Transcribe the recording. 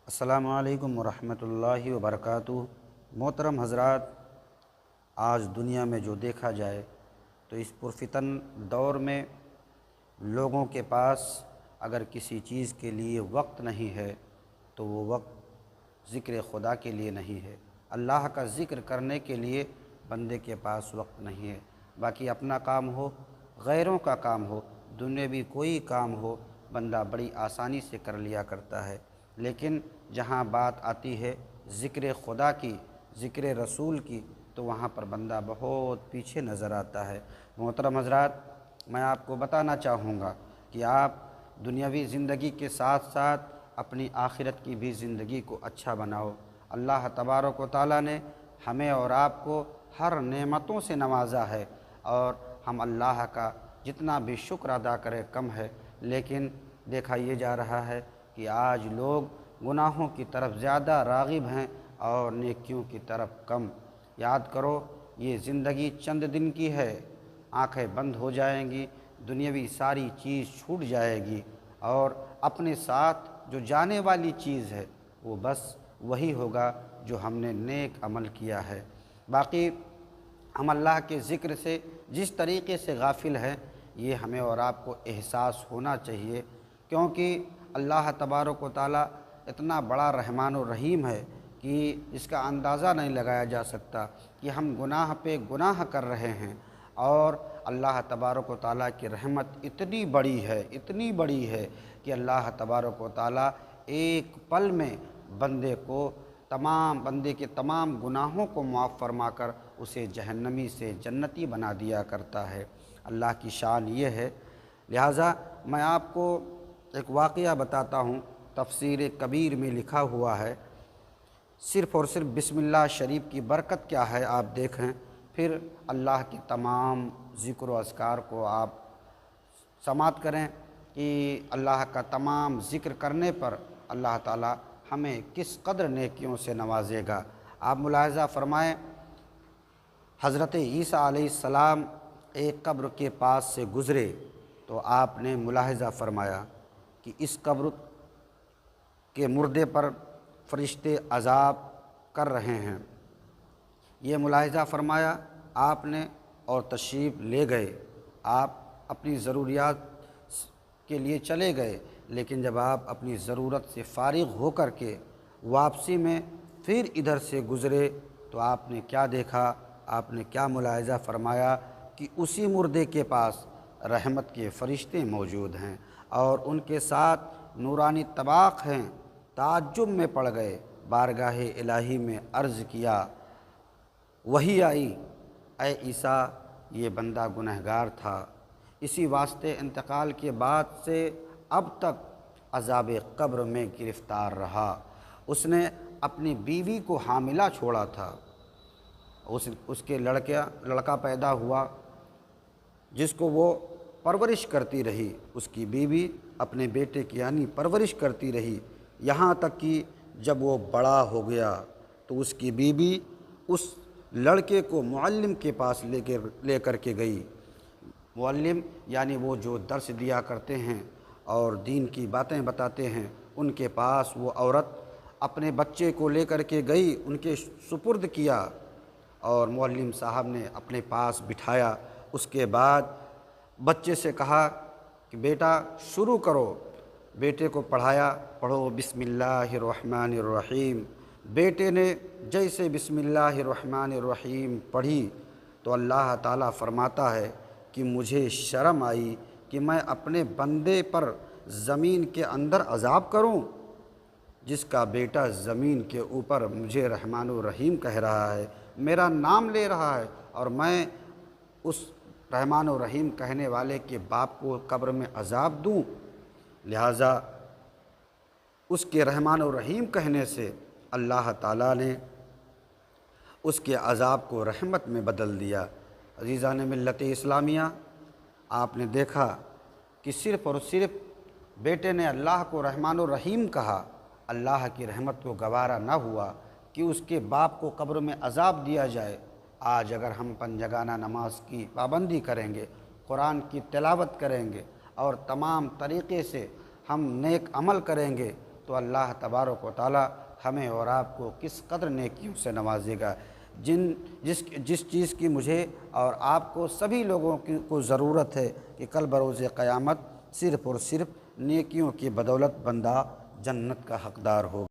السلام علیکم ورحمۃ اللہ وبرکاتہ۔ محترم حضرات، آج دنیا میں جو دیکھا جائے تو اس پرفتن دور میں لوگوں کے پاس اگر کسی چیز کے لیے وقت نہیں ہے تو وہ وقت ذکر خدا کے لیے نہیں ہے، اللہ کا ذکر کرنے کے لیے بندے کے پاس وقت نہیں ہے۔ باقی اپنا کام ہو، غیروں کا کام ہو، دنیاوی کوئی کام ہو، بندہ بڑی آسانی سے کر لیا کرتا ہے، لیکن جہاں بات آتی ہے ذکر خدا کی، ذکر رسول کی، تو وہاں پر بندہ بہت پیچھے نظر آتا ہے۔ محترم حضرات، میں آپ کو بتانا چاہوں گا کہ آپ دنیاوی زندگی کے ساتھ ساتھ اپنی آخرت کی بھی زندگی کو اچھا بناؤ۔ اللہ تبارک و تعالیٰ نے ہمیں اور آپ کو ہر نعمتوں سے نوازا ہے، اور ہم اللہ کا جتنا بھی شکر ادا کرے کم ہے، لیکن دیکھا یہ جا رہا ہے کہ آج لوگ گناہوں کی طرف زیادہ راغب ہیں اور نیکیوں کی طرف کم۔ یاد کرو، یہ زندگی چند دن کی ہے، آنکھیں بند ہو جائیں گی، دنیاوی ساری چیز چھوٹ جائے گی، اور اپنے ساتھ جو جانے والی چیز ہے وہ بس وہی ہوگا جو ہم نے نیک عمل کیا ہے۔ باقی ہم اللہ کے ذکر سے جس طریقے سے غافل ہیں، یہ ہمیں اور آپ کو احساس ہونا چاہیے، کیونکہ اللہ تبارک و تعالیٰ اتنا بڑا رحمان و رحیم ہے کہ اس کا اندازہ نہیں لگایا جا سکتا کہ ہم گناہ پہ گناہ کر رہے ہیں، اور اللہ تبارک و تعالیٰ کی رحمت اتنی بڑی ہے، اتنی بڑی ہے کہ اللہ تبارک و تعالیٰ ایک پل میں بندے کے تمام گناہوں کو معاف فرما کر اسے جہنمی سے جنتی بنا دیا کرتا ہے۔ اللہ کی شان یہ ہے۔ لہٰذا میں آپ کو ایک واقعہ بتاتا ہوں، تفسیر کبیر میں لکھا ہوا ہے۔ صرف اور صرف بسم اللہ شریف کی برکت کیا ہے آپ دیکھیں، پھر اللہ کے تمام ذکر و اذکار کو آپ سماعت کریں کہ اللہ کا تمام ذکر کرنے پر اللہ تعالی ہمیں کس قدر نیکیوں سے نوازے گا۔ آپ ملاحظہ فرمائیں، حضرت عیسیٰ علیہ السلام ایک قبر کے پاس سے گزرے تو آپ نے ملاحظہ فرمایا کہ اس قبر کے مردے پر فرشتے عذاب کر رہے ہیں۔ یہ ملاحظہ فرمایا آپ نے اور تشریف لے گئے۔ آپ اپنی ضروریات کے لیے چلے گئے، لیکن جب آپ اپنی ضرورت سے فارغ ہو کر کے واپسی میں پھر ادھر سے گزرے تو آپ نے کیا دیکھا، آپ نے کیا ملاحظہ فرمایا کہ اسی مردے کے پاس رحمت کے فرشتے موجود ہیں اور ان کے ساتھ نورانی طباق ہیں۔ تعجب میں پڑ گئے، بارگاہ الہی میں عرض کیا، وہی آئی، اے عیسیٰ یہ بندہ گنہگار تھا، اسی واسطے انتقال کے بعد سے اب تک عذاب قبر میں گرفتار رہا۔ اس نے اپنی بیوی کو حاملہ چھوڑا تھا، اس کے لڑکا پیدا ہوا جس کو وہ پرورش کرتی رہی، اس کی بیوی اپنے بیٹے کی یعنی پرورش کرتی رہی، یہاں تک کہ جب وہ بڑا ہو گیا تو اس کی بیوی اس لڑکے کو معلم کے پاس لے کر کے گئی۔ معلم یعنی وہ جو درس دیا کرتے ہیں اور دین کی باتیں بتاتے ہیں، ان کے پاس وہ عورت اپنے بچے کو لے کر کے گئی، ان کے سپرد کیا، اور معلم صاحب نے اپنے پاس بٹھایا۔ اس کے بعد بچے سے کہا کہ بیٹا شروع کرو، بیٹے کو پڑھایا، پڑھو بسم اللہ الرحمن الرحیم۔ بیٹے نے جیسے بسم اللہ الرحمن الرحیم پڑھی تو اللہ تعالیٰ فرماتا ہے کہ مجھے شرم آئی کہ میں اپنے بندے پر زمین کے اندر عذاب کروں، جس کا بیٹا زمین کے اوپر مجھے رحمان الرحیم کہہ رہا ہے، میرا نام لے رہا ہے، اور میں اس رحمان الرحیم کہنے والے کے باپ کو قبر میں عذاب دوں۔ لہٰذا اس کے رحمان الرحیم کہنے سے اللہ تعالیٰ نے اس کے عذاب کو رحمت میں بدل دیا۔ عزیزان ملت اسلامیہ، آپ نے دیکھا کہ صرف اور صرف بیٹے نے اللہ کو رحمان الرحیم کہا، اللہ کی رحمت کو گوارا نہ ہوا کہ اس کے باپ کو قبر میں عذاب دیا جائے۔ آج اگر ہم پنجگانہ نماز کی پابندی کریں گے، قرآن کی تلاوت کریں گے اور تمام طریقے سے ہم نیک عمل کریں گے تو اللہ تبارک و تعالی ہمیں اور آپ کو کس قدر نیکیوں سے نوازے گا۔ جس چیز کی مجھے اور آپ کو سبھی لوگوں کو ضرورت ہے کہ کل بروز قیامت صرف اور صرف نیکیوں کی بدولت بندہ جنت کا حقدار ہو۔